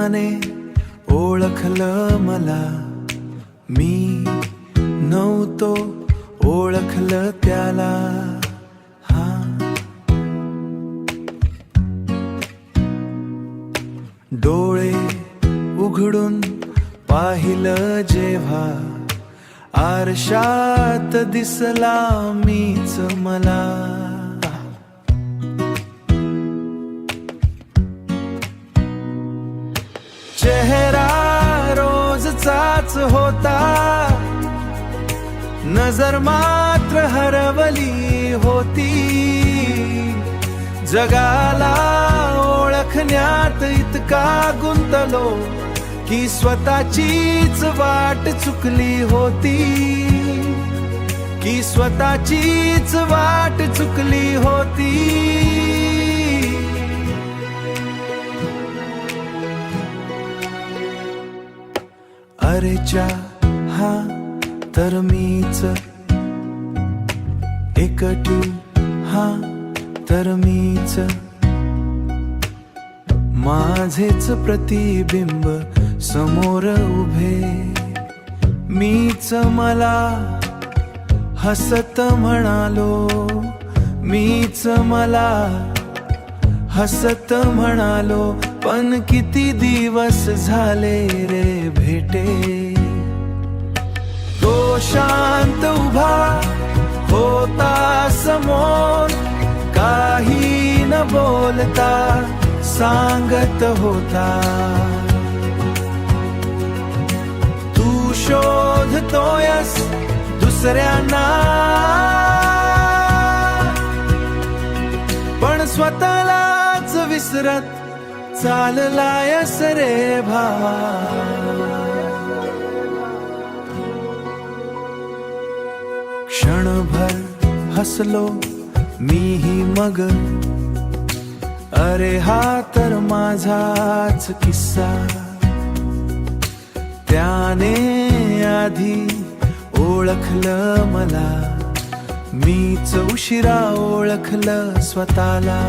त्याने ओळखलं मला, मी नव्हतो ओळखलं त्याला. डोळे उघडून पाहिलं जेव्हा, आरशात दिसला मीच मला. चेहरा रोजचाच होता, नजर मात्र हरवली होती. जगाला ओळखण्यात इतका गुंतलो की स्वतःचीच वाट चुकली होती, की स्वतःचीच वाट चुकली होती. अरेच्या हा तर मीच, एकटी हा तर मीच, माझेच प्रतिबिंब समोर उभे. मीच मला हसत म्हणालो, मीच मला हसत म्हणालो. पण किती दिवस झाले रे भेटे. तो शांत उभा होता समोर, काही न बोलता सांगत होता, तू शोधतोयस दुसऱ्यांना, पण स्वतःलाच विसरत चाललायस रे भावा. क्षणभर हसलो मीही मग, अरे हा तर माझाच किस्सा. त्याने आधी ओळखलं मला, मीच उशिरा ओळखलं स्वतःला.